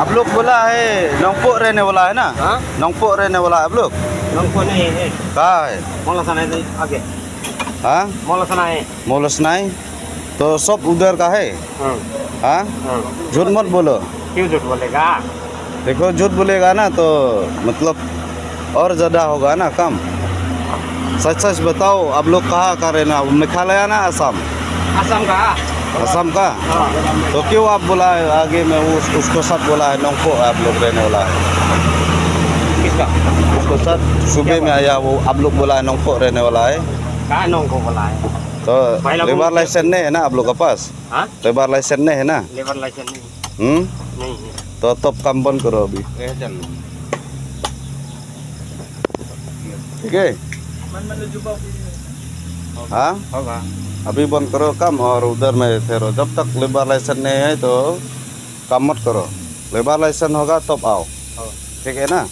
आप लोग बोला है नोंगपो रहने वाला है ना? हाँ? नोंगपो रहने वाला है आप लोग? नोंगपो नहीं है। कहाँ है? मोलसनाई से आगे। हाँ? मोलसनाई। मोलसनाई तो सब उधर का है। हाँ? झूठ मत बोलो। क्यों झूठ बोलेगा? देखो झूठ बोलेगा ना तो मतलब और ज़्यादा होगा ना कम। सच सच बताओ आप लोग कहाँ का रहना? मेघालय ना असम? असम का। असम का? तो क्यों आप बोला है आगे में उसको साथ बोला है नोंगपो आप लोग रहने वाला है? किसका? उसको साथ सुबह में आया वो आप लोग बोला है नोंगपो रहने वाला है। कहाँ नोंगपो बोला है? तो लेबर लाइसेंस नहीं है ना आप लोग के पास? हाँ? लेबर लाइसेंस नहीं है ना? लेबर लाइसेंस नहीं। नहीं है। तो तब काम बंद करो अभी। ठीक है? हाँ? होगा। अभी बंद करो काम और उधर में ठहरो। जब तक लेबर लाइसेंस नहीं है तो काम मत करो। लेबर लाइसेंस होगा तब आओ। ठीक है ना?